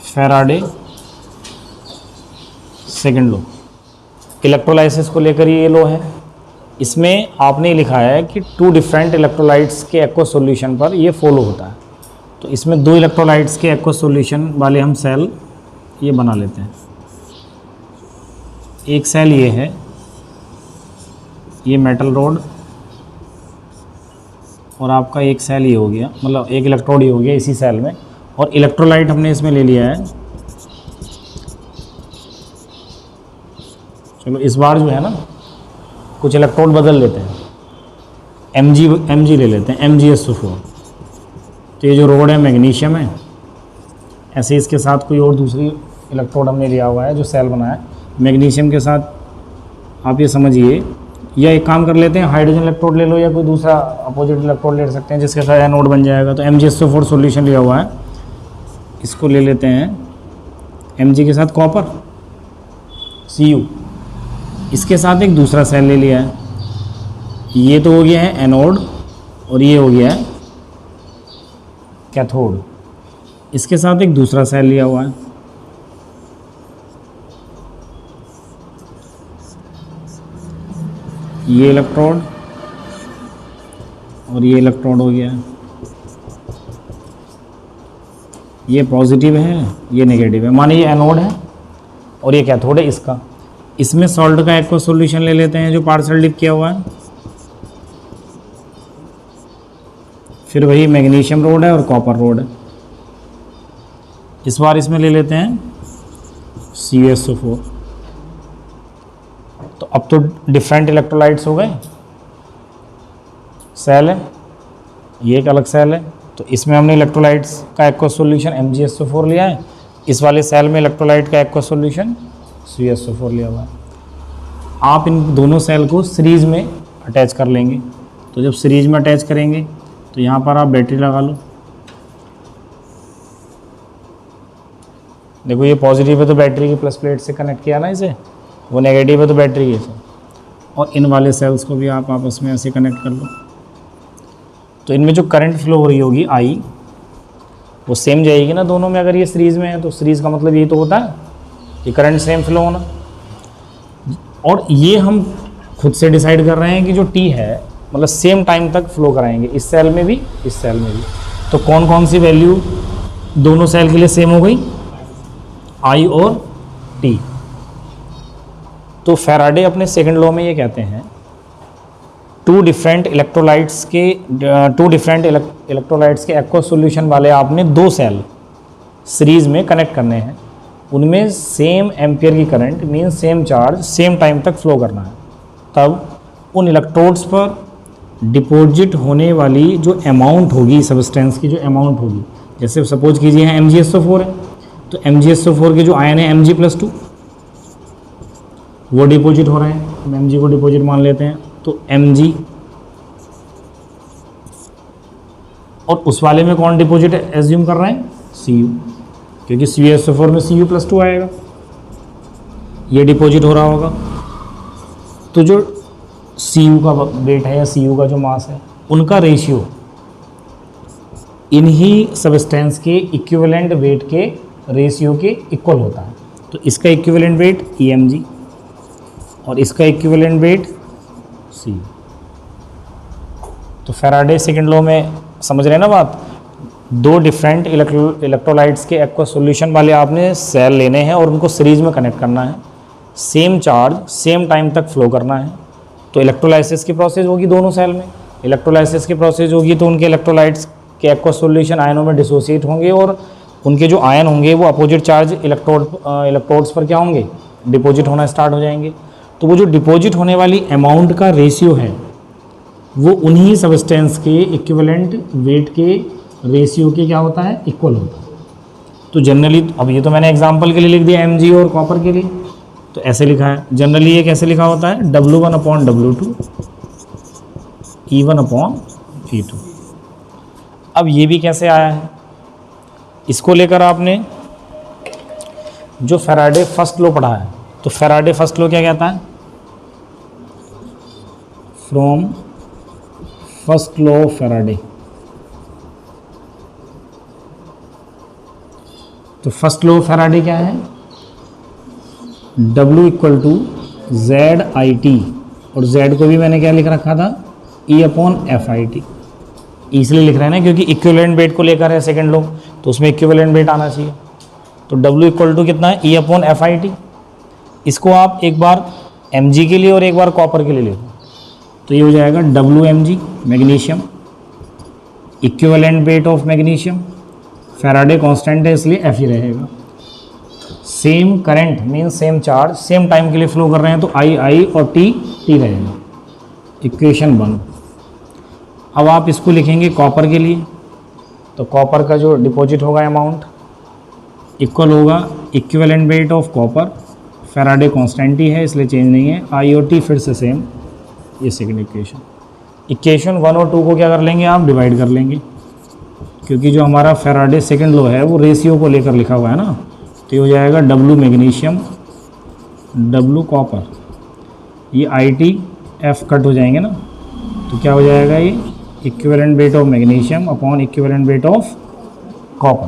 Faraday second law, electrolysis को लेकर ये लॉ है। इसमें आपने लिखा है कि टू डिफरेंट इलेक्ट्रोलाइट्स के एक्वस सॉल्यूशन पर ये फॉलो होता है। तो इसमें दो इलेक्ट्रोलाइट्स के एक्वस सॉल्यूशन वाले हम सेल ये बना लेते हैं। एक सेल ये है, ये मेटल रोड, और आपका एक सेल ये हो गया, मतलब एक इलेक्ट्रोड ये हो गया इसी सेल में, और इलेक्ट्रोलाइट हमने इसमें ले लिया है। चलो इस बार जो है ना कुछ इलेक्ट्रोड बदल लेते हैं, Mg ले लेते हैं, MgSO4। तो ये जो रोड है मैग्नीशियम है, ऐसे इसके साथ कोई और दूसरी इलेक्ट्रोड हमने लिया हुआ है जो सेल बनाया है मैग्नीशियम के साथ। आप ये समझिए, या एक काम कर लेते हैं, हाइड्रोजन इलेक्ट्रोड ले लो या कोई दूसरा अपोजिट इलेक्ट्रोड ले सकते हैं जिसके साथ एनोड बन जाएगा। तो MgSO4 सॉल्यूशन लिया हुआ है, इसको ले लेते हैं Mg के साथ कॉपर Cu, इसके साथ एक दूसरा सेल ले लिया है, ये तो हो गया है एनोड और ये हो गया है कैथोड। इसके साथ एक दूसरा सेल लिया हुआ है, ये इलेक्ट्रोड और ये इलेक्ट्रोड हो गया है। ये पॉजिटिव है, ये नेगेटिव है, माने ये एनोड है और ये कैथोड है इसका। इसमें सॉल्ट का एक्वस सॉल्यूशन ले लेते हैं जो पार्शियल डिप किया हुआ है। फिर वही मैग्नीशियम रोड है और कॉपर रोड है। इस बार इसमें ले लेते हैं CuSO4। तो अब तो डिफरेंट इलेक्ट्रोलाइट्स हो गए, सेल है, ये एक अलग सेल है। तो इसमें हमने इलेक्ट्रोलाइट्स का एक्वस सॉल्यूशन MgSO4 लिया है, इस वाले सेल में इलेक्ट्रोलाइट का एक्वस सॉल्यूशन CuSO4 लिया हुआ है। आप इन दोनों सेल को सीरीज में अटैच कर लेंगे। तो जब सीरीज में अटैच करेंगे तो यहाँ पर आप बैटरी लगा लो। देखो ये पॉजिटिव है तो बैटरी की प्लस प्लेट से कनेक्ट किया ना इसे, वो नेगेटिव है तो बैटरी के से, और इन वाले सेल्स को भी आप आपस में ऐसे कनेक्ट कर लो। तो इनमें जो करंट फ्लो हो रही होगी I, वो सेम जाएगी ना दोनों में। अगर ये सीरीज़ में है तो सीरीज़ का मतलब यही तो होता है कि करंट सेम फ्लो होना। और ये हम खुद से डिसाइड कर रहे हैं कि जो T है मतलब सेम टाइम तक फ्लो कराएंगे, इस सेल में भी इस सेल में भी। तो कौन कौन सी वैल्यू दोनों सेल के लिए सेम हो गई, I और T। तो फैराडे अपने सेकंड लॉ में ये कहते हैं टू डिफरेंट इलेक्ट्रोलाइट्स के एक्वस सॉल्यूशन वाले आपने दो सेल सीरीज में कनेक्ट करने हैं, उनमें सेम एम्पियर की current mean same charge same time तक फ्लो करना है। तब उन इलेक्ट्रोड्स पर डिपॉजिट होने वाली जो अमाउंट होगी सब्सटेंस की, जो अमाउंट होगी, जैसे सपोज कीजिए यहाँ MgSO4 है, तो MgSO4 के जो आयन है Mg+2 वो डिपॉजिट हो रहे हैं, हम Mg को डिपॉजिट मान लेते हैं। तो Mg, और उस वाले में कौन डिपॉजिट एज्यूम कर रहे हैं, Cu, क्योंकि CuSO4 में Cu+2 आएगा, ये डिपॉजिट हो रहा होगा। तो जो Cu का वेट है या Cu का जो मास है, उनका रेशियो इन्हीं सबस्टेंस के इक्विवेलेंट वेट के रेशियो के इक्वल होता है। तो इसका इक्विवेलेंट वेट Mg और इसका इक्विवेलेंट वेट Cu। तो फैराडे सेकंड लॉ में समझ रहे हैं ना बात, दो डिफरेंट इलेक्ट्रोलाइट्स के एक्वस सॉल्यूशन वाले आपने सेल लेने हैं और उनको सीरीज में कनेक्ट करना है, सेम चार्ज सेम टाइम तक फ्लो करना है। तो इलेक्ट्रोलाइसिस की प्रोसेस होगी दोनों सेल में, इलेक्ट्रोलाइसिस की प्रोसेस होगी तो उनके इलेक्ट्रोलाइट्स के एक्वस सॉल्यूशन आयनों में डिसोसिएट होंगे और उनके जो आयन होंगे वो अपोजिट चार्ज इलेक्ट्रोड्स पर क्या होंगे, डिपॉजिट होना स्टार्ट हो जाएंगे। तो वो जो डिपॉजिट होने वाली अमाउंट का रेशियो है वो उन्हीं सब्सटेंस के इक्विवेलेंट वेट के रेशियो के क्या होता है, इक्वल होता है। तो जनरली, अब ये तो मैंने एग्जांपल के लिए लिख दिया Mg और कॉपर के लिए, तो ऐसे लिखा है। जनरली ये कैसे लिखा होता है, W1/W2 E1/E2। अब ये भी कैसे आया है, इसको लेकर आपने जो फैराडे फर्स्ट लॉ पढ़ा है, तो फैराडे फर्स्ट लॉ क्या कहता है, from first law of Faraday. तो फर्स्ट लॉ ऑफ फैराडे क्या है, W equal to Z I T, और Z को भी मैंने क्या लिख रखा था, E upon F I T. इसलिए लिख रहे हैं ना क्योंकि इक्विवेलेंट वेट को लेकर है सेकंड लॉ, तो उसमें इक्विवेलेंट वेट आना चाहिए। तो W इक्वल टू कितना है, E upon F I T. इसको आप एक बार Mg के लिए और एक बार कॉपर के लिए ले लो, तो ये हो जाएगा WMg magnesium, equivalent weight of magnesium, Faraday constant है इसलिए F ही रहेगा। Same current mean same charge same time के लिए फ्लो कर रहे हैं तो I और T रहेगा। इक्वेशन 1। अब आप इसको लिखेंगे कॉपर के लिए, तो कॉपर का जो डिपॉजिट होगा अमाउंट इक्वल होगा equivalent weight of copper, Faraday constant ही है इसलिए चेंज नहीं है, I और T फिर से सेम। ये सेकंड इक्वेशन। इक्वेशन 1 और 2 को क्या कर लेंगे आप, डिवाइड कर लेंगे, क्योंकि जो हमारा फैराडे सेकंड लॉ है वो रेशियो को लेकर लिखा हुआ है ना, तो ये हो जाएगा W मैग्नीशियम, W कॉपर, ये IT F कट हो जाएंगे ना, तो क्या हो जाएगा, ये equivalent weight of magnesium upon equivalent weight of copper.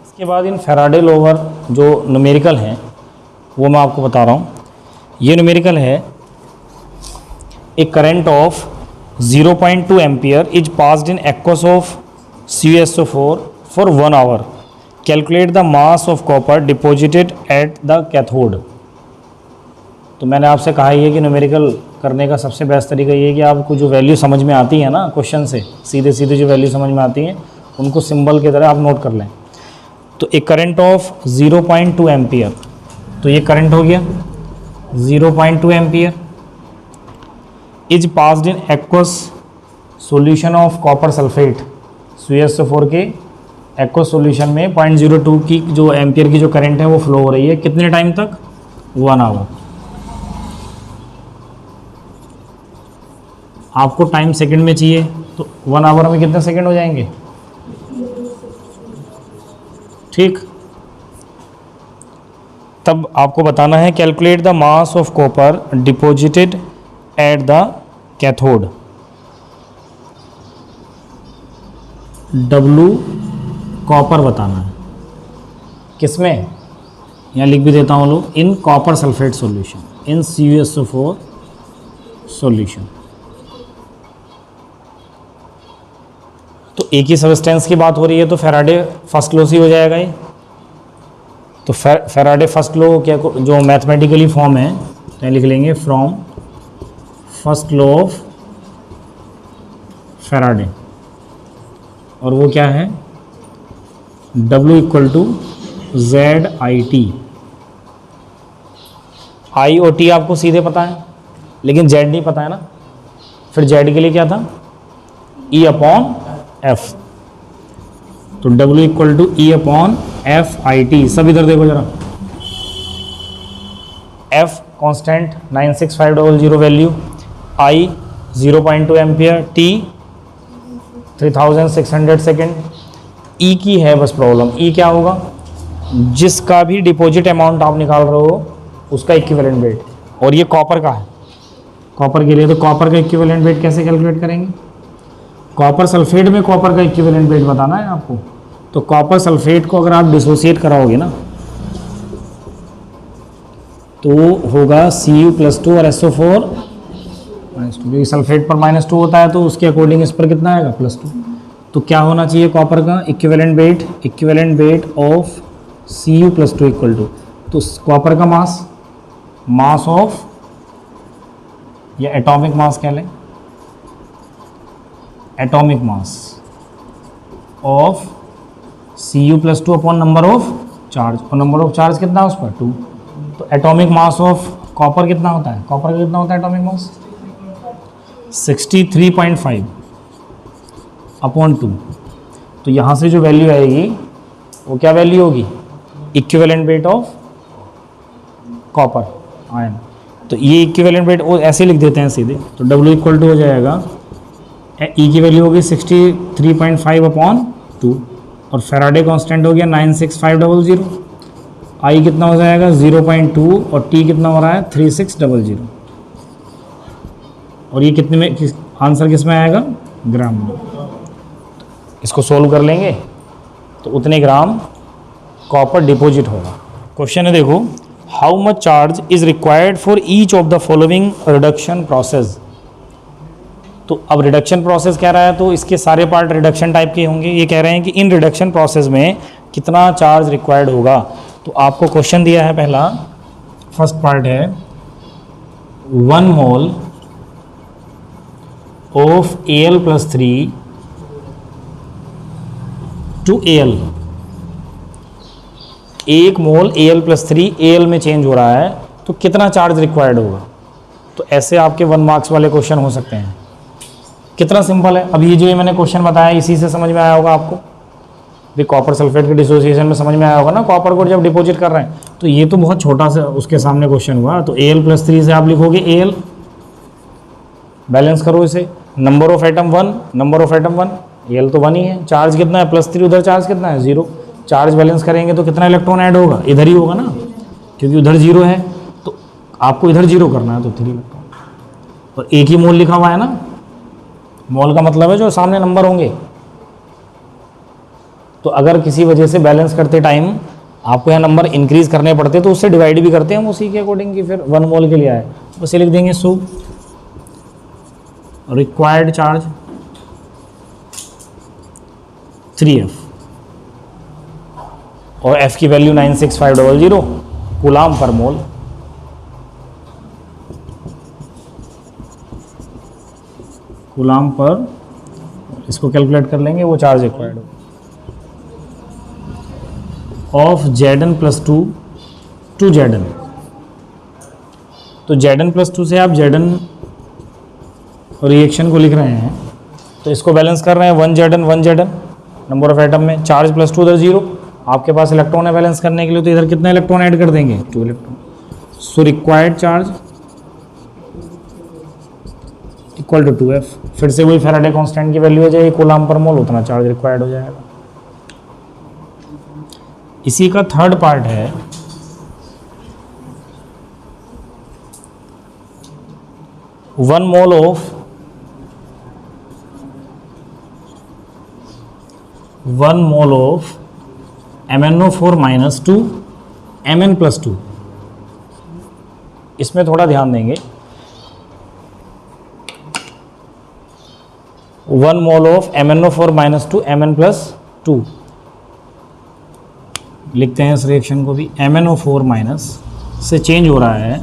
इसके बाद इन फैराडे लॉवर जो न्यूमेरिकल हैं वो मैं आपको बता रहा हूँ। ये न्यूमेरिकल है, a current of 0.2 ampere is passed in aqueous of CuSO4 for 1 hour, calculate the mass of copper deposited at the cathode. तो मैंने आपसे कहा ही है कि न्यूमेरिकल करने का सबसे बेस्ट तरीका ये है कि आपको जो वैल्यू समझ में आती है ना क्वेश्चन से, सीधे सीधे जो वैल्यू समझ में आती है उनको सिंबल की तरह आप नोट कर लें। तो एक करंट ऑफ 0.2 एम्पियर, तो ये करंट हो गया 0.2 ampere, is passed in aqueous solution of copper sulphate, CuSO4 के एक्वस सॉल्यूशन में 0.02 की जो एम्पियर की जो करंट है वो फ्लो हो रही है, कितने टाइम तक, 1 आवर। आपको टाइम सेकंड में चाहिए तो 1 आवर में कितने सेकंड हो जाएंगे, ठीक। तब आपको बताना है calculate the mass of copper deposited at the cathode. W copper बताना है, किसमें, यहाँ लिख भी देता हूँ लोग, in copper sulphate solution, in CuSO4 solution. तो एक ही सब्सटेंस की बात हो रही है तो फैराडे फर्स्ट लॉ से हो जाएगा ये। तो फैराडे फर्स्ट लॉ क्या जो मैथमेटिकली फॉर्म है तो लिख लेंगे from first law of Faraday, और वो क्या है, W equal to Z I T. I और T आपको सीधे पता है लेकिन Z नहीं पता है ना, फिर Z के लिए क्या था, E अपॉन F, तो W equal to E upon F I T. सब इधर देखो जरा, F constant 96500 value, I 0.2 ampere, T 3600 second. E की है बस प्रॉब्लम, E क्या होगा, जिसका भी डिपॉजिट अमाउंट आप निकाल रहे हो उसका इक्विवेलेंट वेट, और ये कॉपर का है, कॉपर के लिए। तो कॉपर का इक्विवेलेंट वेट कैसे कैलकुलेट करेंगे, कॉपर सल्फेट में कॉपर का इक्विवेलेंट वेट बताना है आपको। तो कॉपर सल्फेट को अगर आप डिसोसिएट कराओगे ना तो होगा Cu+2 और SO4 -2, सल्फेट पर -2 होता है तो उसके अकॉर्डिंग इस पर कितना आएगा, +2। तो क्या होना चाहिए कॉपर का equivalent weight of Cu+2 equal to, तो कॉपर का मास ऑफ या एटॉमिक मास कह लें, atomic mass of Cu+2 upon number of charge, और नंबर ऑफ चार्ज कितना है उस पर 2। तो एटॉमिक मास ऑफ कॉपर कितना होता है, कॉपर का कितना होता है एटॉमिक मास 63.5 अपॉन 2। तो यहाँ से जो वैल्यू आएगी वो क्या वैल्यू होगी, equivalent weight of copper ion. तो ये इक्विवेलेंट वेट वो ऐसे लिख देते हैं सीधे, तो W इक्वल टू हो जाएगा, E की वैल्यू होगी 63.5 अपॉन 2, और फैराडे कांस्टेंट हो गया 96500, I कितना हो जाएगा 0.2, और T कितना हो रहा है 3600, और ये कितने में आंसर किस में आएगा, ग्राम में। इसको सोल्व कर लेंगे तो उतने ग्राम कॉपर डिपॉजिट होगा। क्वेश्चन है देखो, how much charge is required for each of the following reduction process. तो अब रिडक्शन प्रोसेस कह रहा है तो इसके सारे पार्ट रिडक्शन टाइप के होंगे। ये कह रहे हैं कि इन रिडक्शन प्रोसेस में कितना चार्ज रिक्वायर्ड होगा। तो आपको क्वेश्चन दिया है, पहला फर्स्ट पार्ट है 1 mole of Al+3 to Al, 1 mole Al+3 Al में चेंज हो रहा है तो कितना चार्ज रिक्वायर्ड होगा। तो ऐसे आपके 1 मार्क्स वाले क्वेश्चन हो सकते हैं। कितना सिंपल है। अब ये जो मैंने क्वेश्चन बताया इसी से समझ में आया होगा आपको भी, कॉपर सल्फेट के डिसोसिएशन में समझ में आया होगा ना, कॉपर को जब डिपॉजिट कर रहे हैं। तो ये तो बहुत छोटा सा उसके सामने क्वेश्चन हुआ। तो Al+3 से आप लिखोगे Al, बैलेंस करो इसे, number of atom 1, number of atom 1, Al तो 1 ही है, चार्ज कितना है +3, उधर चार्ज कितना है 0। चार्ज बैलेंस करेंगे तो कितना इलेक्ट्रॉन ऐड होगा, इधर ही होगा ना, क्योंकि उधर 0 है तो आपको इधर 0 करना है, तो 3 इलेक्ट्रॉन। और एक ही मोल लिखा हुआ है ना, मोल का मतलब है जो सामने नंबर होंगे। तो अगर किसी वजह से बैलेंस करते टाइम आपको यहाँ नंबर इंक्रीज करने पड़ते तो उससे डिवाइड भी करते हैं हम उसी के अकॉर्डिंग की, फिर 1 मोल के लिए आए उसे लिख देंगे। सो रिक्वायर्ड चार्ज 3F और F की वैल्यू 96500 कूलाम पर मोल। कूलाम पर इसको कैलकुलेट कर लेंगे, वो charge required of Zn+2 to Zn। तो Zn+2 से आप Zn रिएक्शन को लिख रहे हैं तो इसको बैलेंस कर रहे हैं 1 Zn नंबर ऑफ एटम में, चार्ज +2 उधर 0, आपके पास इलेक्ट्रॉन है बैलेंस करने के लिए, तो इधर कितना इलेक्ट्रॉन ऐड कर देंगे 2 electron. So required charge equal to 2F। फिर से वही फैराडे कांस्टेंट की वैल्यू हो जाएगी, कूलाम पर मोल, उतना चार्ज रिक्वायर्ड हो जाएगा। इसी का थर्ड पार्ट है 1 mole of 1 mole of MnO4 - 2 Mn+2। इसमें थोड़ा ध्यान देंगे, 1 मोल ऑफ MnO4 - 2 Mn+2 लिखते हैं इस रिएक्शन को भी। MnO4- से चेंज हो रहा है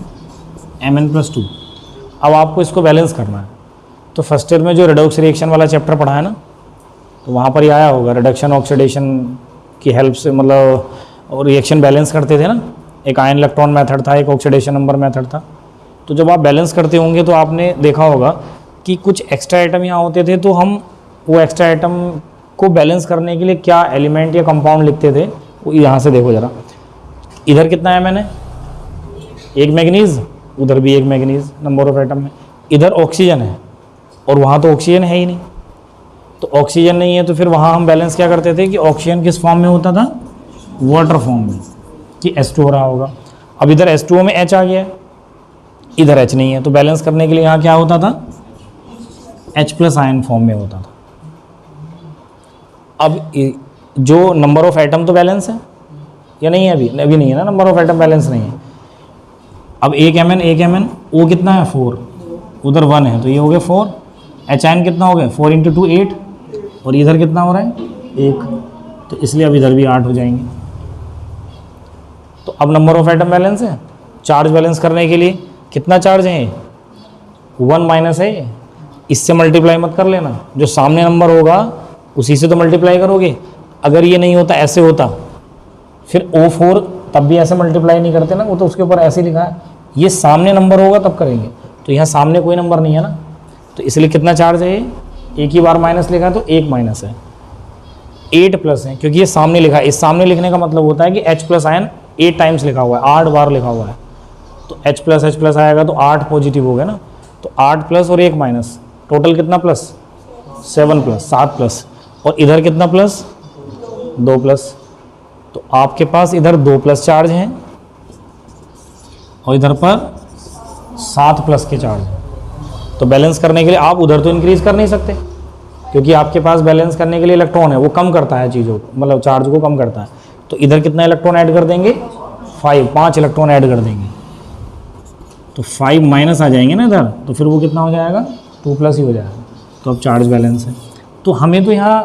Mn+2। अब आपको इसको बैलेंस करना है। तो फर्स्ट ईयर में जो रेडॉक्स रिएक्शन वाला चैप्टर पढ़ा है ना, तो वहाँ पर ही आया होगा, रिडक्शन ऑक्सीडेशन की हेल्प से मतलब रिएक्शन बैलेंस करते थे ना। एक आयन इलेक्ट्रॉन मेथड था, एक ऑक्सीडेशन नंबर मेथड था। तो जब आप बैलेंस करते होंगे तो आपने देखा होगा कि कुछ एक्स्ट्रा आइटम यहाँ होते थे, तो हम वो एक्स्ट्रा आइटम को बैलेंस करने के लिए क्या एलिमेंट या कंपाउंड लिखते थे, वो यहाँ से देखो ज़रा। इधर कितना है मैंने, एक मैग्नीज, उधर भी एक मैग्नीज नंबर ऑफ एटम में, इधर ऑक्सीजन है और वहाँ तो ऑक्सीजन है ही नहीं। तो ऑक्सीजन नहीं है तो फिर वहाँ हम बैलेंस क्या करते थे कि ऑक्सीजन किस फॉर्म में होता था, वाटर फॉर्म में, कि H2 हो रहा होगा। अब इधर H2O में H आ गया, इधर H नहीं है, तो बैलेंस करने के लिए यहाँ क्या होता था, H+ आयन फॉर्म में होता था। अब जो नंबर ऑफ एटम तो बैलेंस है या नहीं है, अभी नहीं है ना, नंबर ऑफ एटम बैलेंस नहीं है। अब एक Mn वो कितना है 4, उधर 1 है तो ये हो गया 4। H कितना हो गया 4 × 2 8, और इधर कितना हो रहा है 1, तो इसलिए अब इधर भी 8 हो जाएंगे। तो अब नंबर ऑफ एटम बैलेंस है। चार्ज बैलेंस करने के लिए कितना चार्ज है, 1 - है, इससे मल्टीप्लाई मत कर लेना, जो सामने नंबर होगा उसी से तो मल्टीप्लाई करोगे। अगर ये नहीं होता, ऐसे होता, फिर O4 तब भी ऐसे मल्टीप्लाई नहीं करते ना, वो तो उसके ऊपर ऐसे लिखा है, ये सामने नंबर होगा तब करेंगे। तो यहाँ सामने कोई नंबर नहीं है ना, तो इसलिए कितना चार्ज है, एक ही बार माइनस लिखा है तो 1 माइनस है, 8+ है, क्योंकि ये सामने लिखा है। इस सामने लिखने का मतलब होता है कि H+ आयन 8 टाइम्स लिखा हुआ है, 8 बार लिखा हुआ है, तो H+ आएगा तो 8 पॉजिटिव हो गया ना, तो 8+ और 1 माइनस, टोटल कितना प्लस, 7+, 7+, और इधर कितना प्लस, 2+। तो आपके पास इधर 2+ चार्ज हैं और इधर पर 7+ के चार्ज हैं। तो बैलेंस करने के लिए आप उधर तो इंक्रीज कर नहीं सकते, क्योंकि आपके पास बैलेंस करने के लिए इलेक्ट्रॉन है, वो कम करता है चीज़ों को, मतलब चार्ज को कम करता है। तो इधर कितना इलेक्ट्रॉन ऐड कर देंगे 5 इलेक्ट्रॉन ऐड कर देंगे, तो 5 माइनस आ जाएंगे ना इधर, तो फिर वो कितना हो जाएगा 2 प्लस ही हो जाएगा। तो अब चार्ज बैलेंस है। तो हमें तो यहाँ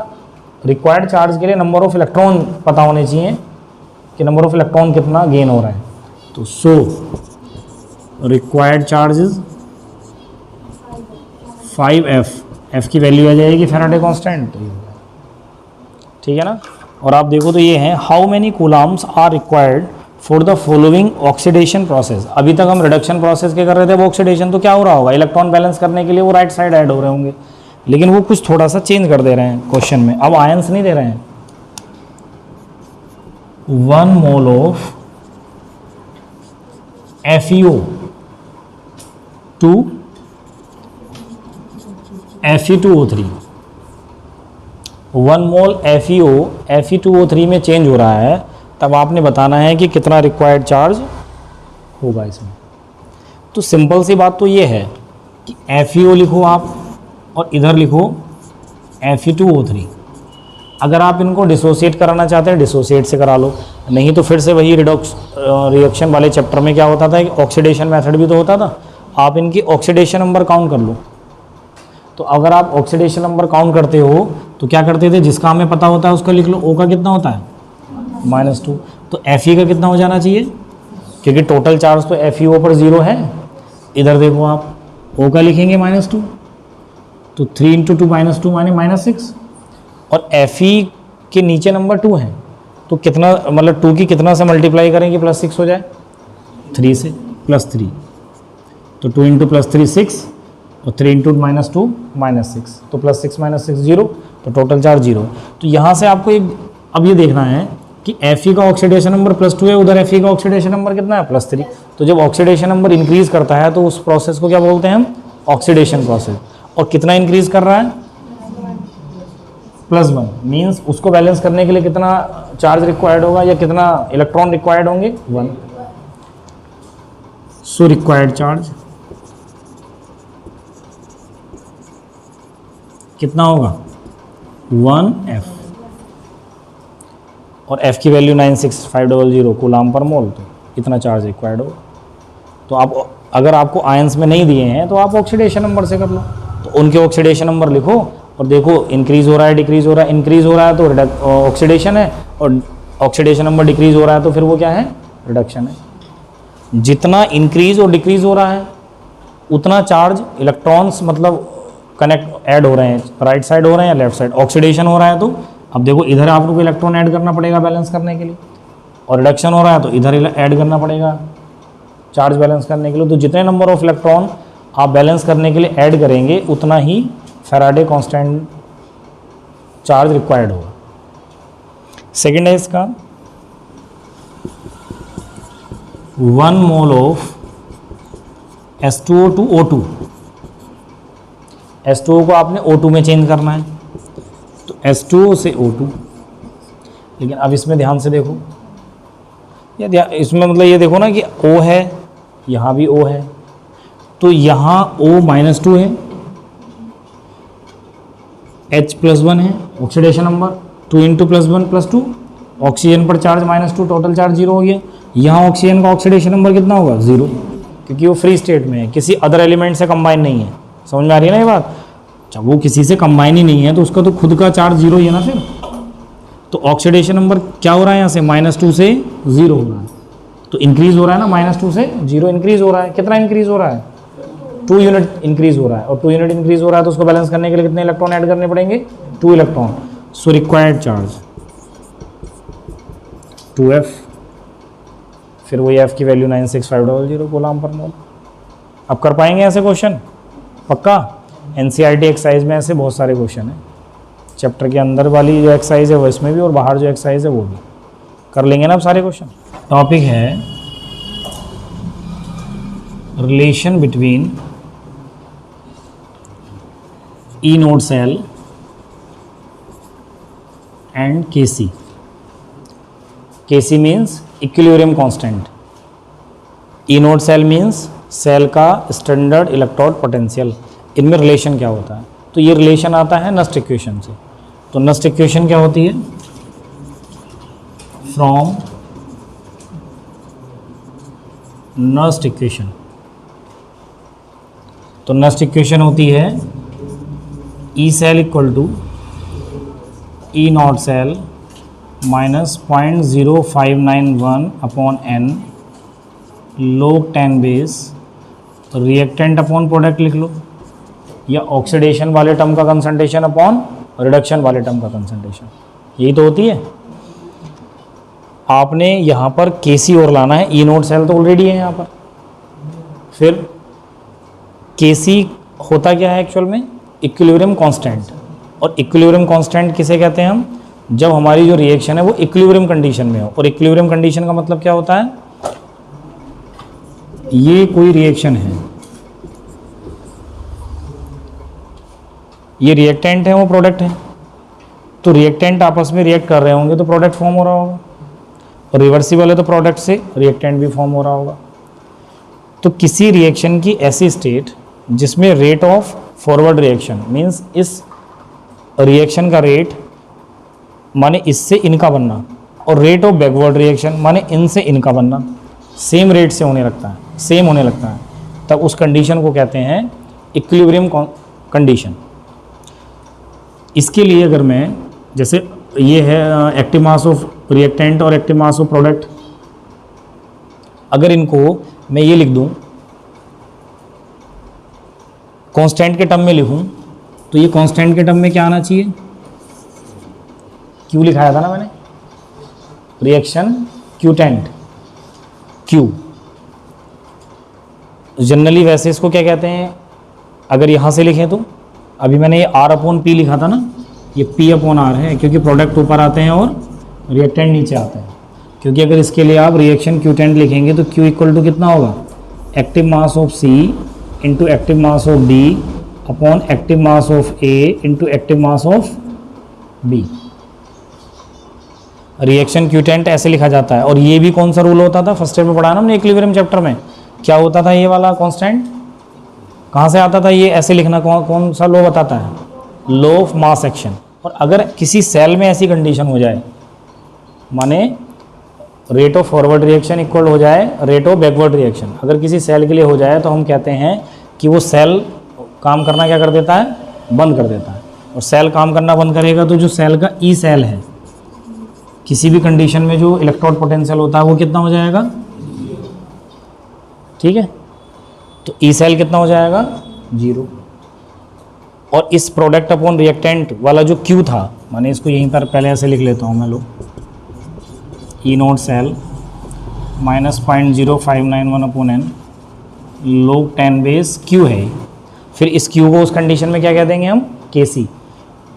रिक्वायर्ड चार्ज के लिए नंबर ऑफ इलेक्ट्रॉन पता होने चाहिए कि नंबर ऑफ इलेक्ट्रॉन कितना गेन हो रहा है। तो सो required charge is 5F, F की वैल्यू आ जाएगी फैराडे कांस्टेंट, ठीक है ना। और आप देखो तो ये है how many coulombs are required for the following oxidation process. अभी तक हम रिडक्शन प्रोसेस के कर रहे थे, वो ऑक्सीडेशन तो क्या हो रहा होगा, इलेक्ट्रॉन बैलेंस करने के लिए वो राइट साइड ऐड हो रहे होंगे, लेकिन वो कुछ थोड़ा सा चेंज कर दे रहे हैं क्वेश्चन में। अब आयंस नहीं दे रहे हैं। 1 mole of FeO to Fe2O3, 1 mole FeO Fe2O3 में चेंज हो रहा है, तब आपने बताना है कि कितना रिक्वायर्ड चार्ज होगा इसमें। तो सिंपल सी बात तो ये है कि FeO लिखो आप और इधर लिखो Fe2O3। अगर आप इनको डिसोसिएट कराना चाहते हैं डिसोसिएट से करा लो, नहीं तो फिर से वही रिएक्शन वाले चैप्टर में क्या होता था कि ऑक्सीडेशन मेथड भी तो होता था। आप इनकी ऑक्सीडेशन नंबर काउंट कर लो। तो अगर आप ऑक्सीडेशन नंबर काउंट करते हो तो क्या करते थे, जिसका हमें पता होता है उसका लिख लो। O का कितना होता है -2, तो Fe का कितना हो जाना चाहिए, क्योंकि टोटल चार्ज तो FeO पर 0 है। इधर देखो आप O का लिखेंगे -2, तो 3 × 2 -2 माने -6, और Fe के नीचे नंबर 2 है, तो कितना मतलब 2 की कितना से मल्टीप्लाई करेंगे +6 हो जाए, 3 से +3, तो 2 × +3 6 और 3 × -2 -6, तो +6 -6 0, तो टोटल चार्ज 0। तो यहाँ से आपको अब ये देखना है कि Fe का ऑक्सीडेशन नंबर +2 है, उधर Fe का ऑक्सीडेशन नंबर कितना है +3। तो जब ऑक्सीडेशन नंबर इंक्रीज करता है तो उस प्रोसेस को क्या बोलते हैं हम, ऑक्सीडेशन प्रोसेस। और कितना इंक्रीज कर रहा है, +1, मीन्स उसको बैलेंस करने के लिए कितना चार्ज रिक्वायर्ड होगा या कितना इलेक्ट्रॉन रिक्वायर्ड होंगे, 1। सो रिक्वायर्ड चार्ज कितना होगा 1F, और F की वैल्यू 96500 कूलाम पर मोल, तो इतना चार्ज रिक्वायर्ड होगा। तो आप अगर आपको आयंस में नहीं दिए हैं तो आप ऑक्सीडेशन नंबर से कर लो, तो उनके ऑक्सीडेशन नंबर लिखो और देखो इंक्रीज हो रहा है डिक्रीज हो रहा है, इंक्रीज हो रहा है तो ऑक्सीडेशन है, और ऑक्सीडेशन नंबर डिक्रीज हो रहा है तो फिर वो क्या है, रिडक्शन है। जितना इंक्रीज और डिक्रीज हो रहा है उतना चार्ज इलेक्ट्रॉन्स मतलब कनेक्ट ऐड हो रहे हैं, राइट साइड हो रहे हैं या लेफ्ट साइड। ऑक्सीडेशन हो रहा है तो अब देखो इधर आप लोग को इलेक्ट्रॉन ऐड करना पड़ेगा बैलेंस करने के लिए, और रिडक्शन हो रहा है तो इधर ऐड करना पड़ेगा चार्ज बैलेंस करने के लिए। तो जितने नंबर ऑफ इलेक्ट्रॉन आप बैलेंस करने के लिए ऐड करेंगे उतना ही फैराडे कांस्टेंट चार्ज रिक्वायर्ड होगा। सेकेंड है इसका 1 mole of H2O to O2। H2O को आपने O2 में चेंज करना है, तो H2O से O2। लेकिन अब इसमें ध्यान से देखो, या इसमें मतलब ये देखो ना कि O है, यहाँ भी O है, तो यहाँ O -2 है, H +1 है ऑक्सीडेशन नंबर, 2 × +1 +2, ऑक्सीजन पर चार्ज -2, टोटल चार्ज 0 हो गया। यहाँ ऑक्सीजन का ऑक्सीडेशन नंबर कितना होगा 0, क्योंकि वो फ्री स्टेट में है, किसी अदर एलिमेंट से कंबाइन नहीं है। समझ में आ रही है ना ये बात, जब वो किसी से कंबाइन ही नहीं है तो उसका तो खुद का चार्ज 0 ही है ना फिर। तो ऑक्सीडेशन नंबर क्या हो रहा है यहाँ से -2 से 0 हो रहा है, तो इंक्रीज हो रहा है ना, -2 से 0 इंक्रीज हो रहा है। कितना इंक्रीज हो रहा है, 2 यूनिट इंक्रीज हो रहा है, और 2 यूनिट इंक्रीज हो रहा है तो उसको बैलेंस करने के लिए कितने इलेक्ट्रॉन ऐड करने पड़ेंगे, 2 electron. So required charge 2F, फिर वही F की वैल्यू 96500 कूलाम पर मोल। अब कर पाएंगे ऐसे क्वेश्चन पक्का। NCERT एक्सरसाइज में ऐसे बहुत सारे क्वेश्चन हैं, चैप्टर के अंदर वाली जो एक्सरसाइज है वो इसमें भी, और बाहर जो एक्सरसाइज है वो भी कर लेंगे ना आप सारे क्वेश्चन। टॉपिक है relation between E node cell and Kc. Kc means equilibrium constant. E node cell means cell का स्टैंडर्ड इलेक्ट्रोड पोटेंशियल। इनमें रिलेशन क्या होता है, तो ये रिलेशन आता है नस्ट इक्वेशन से। तो नस्ट इक्वेशन क्या होती है, फ्रॉम नस्ट इक्वेशन। तो नस्ट इक्वेशन होती है E cell equal to E naught cell minus 0.0591 upon N log 10 base reactant upon product लिख लो, या ऑक्सीडेशन वाले टर्म का कंसंट्रेशन अपॉन रिडक्शन वाले टर्म का कंसंट्रेशन, यही तो होती है। आपने यहाँ पर केसी और लाना है, ई नोट सेल तो ऑलरेडी है यहाँ पर। फिर केसी होता क्या है एक्चुअल में, इक्विलिब्रियम कांस्टेंट। और इक्विलिब्रियम कांस्टेंट किसे कहते हैं हम, जब हमारी जो रिएक्शन है वो इक्विलिब्रियम कंडीशन में हो। और इक्विलिब्रियम कंडीशन का मतलब क्या होता है, ये कोई रिएक्शन है, ये रिएक्टेंट है, वो प्रोडक्ट है, तो रिएक्टेंट आपस में रिएक्ट कर रहे होंगे तो प्रोडक्ट फॉर्म हो रहा होगा, और रिवर्सिबल है तो प्रोडक्ट से रिएक्टेंट भी फॉर्म हो रहा होगा। तो किसी रिएक्शन की ऐसी स्टेट जिसमें rate of forward reaction means इस रिएक्शन का रेट माने इससे इनका बनना, और रेट ऑफ बैकवर्ड रिएक्शन माने इनसे इनका बनना सेम रेट से होने लगता है, सेम होने लगता है, तब उस कंडीशन को कहते हैं इक्विलिब्रियम कंडीशन। इसके लिए अगर मैं, जैसे ये है एक्टिव मास ऑफ रिएक्टेंट और एक्टिव मास ऑफ प्रोडक्ट, अगर इनको मैं ये लिख दूं कांस्टेंट के टर्म में लिखूं, तो ये कांस्टेंट के टर्म में क्या आना चाहिए, क्यू लिखाया था ना मैंने, रिएक्शन क्यूटेंट, क्यू। जनरली वैसे इसको क्या कहते हैं, अगर यहाँ से लिखें तो अभी मैंने ये आर अपॉन पी लिखा था ना, ये पी अपॉन आर है, क्योंकि प्रोडक्ट ऊपर आते हैं और रिएक्टेंट नीचे आते हैं। क्योंकि अगर इसके लिए आप रिएक्शन क्यूटेंट लिखेंगे तो क्यू इक्वल टू कितना होगा, active mass of C into active mass of D upon active mass of A into active mass of B. Reaction quotient ऐसे लिखा जाता है। और ये भी कौन सा रूल होता था, फर्स्ट ईयर में पढ़ा ना हमने इक्विलिब्रियम चैप्टर में, क्या होता था, ये वाला कांस्टेंट कहाँ से आता था, ये ऐसे लिखना कौन सा लॉ बताता है, लॉ ऑफ मास एक्शन। और अगर किसी सेल में ऐसी कंडीशन हो जाए, माने rate of forward reaction equal हो जाए रेट ऑफ बैकवर्ड रिएक्शन, अगर किसी सेल के लिए हो जाए तो हम कहते हैं कि वो सेल काम करना क्या कर देता है, बंद कर देता है। और सेल काम करना बंद करेगा तो जो सेल का ई सेल है, किसी भी कंडीशन में जो इलेक्ट्रोड पोटेंशियल होता है वो कितना हो जाएगा, ठीक है। तो ई सेल कितना हो जाएगा, 0। और इस प्रोडक्ट अपॉन रिएक्टेंट वाला जो क्यू था, माने इसको यहीं पर पहले ऐसे लिख लेता हूँ मैं, लो E naught cell minus 0.0591 upon N log 10 base Q है। फिर इस क्यू को उस कंडीशन में क्या कह देंगे हम, के सी।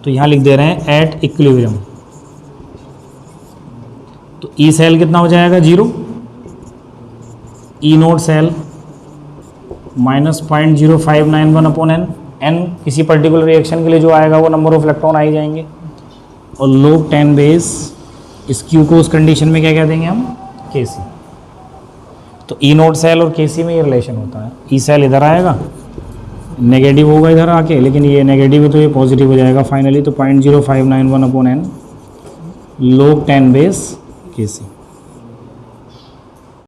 तो यहाँ लिख दे रहे हैं एट इक्विलिब्रियम, तो ई सेल कितना हो जाएगा, 0। E naught cell minus 0.0591 upon n, n किसी पर्टिकुलर रिएक्शन के लिए जो आएगा वो नंबर ऑफ इलेक्ट्रॉन आ ही जाएंगे, और log 10 बेस इस क्यू को उस कंडीशन में क्या कह देंगे हम, के सी। तो ई नोट सेल और के सी में ये रिलेशन होता है। ई सेल इधर आएगा, नेगेटिव होगा इधर आके, लेकिन ये नेगेटिव है तो ये पॉजिटिव हो जाएगा फाइनली। तो 0.0591 अपॉन एन log 10 बेस के सी।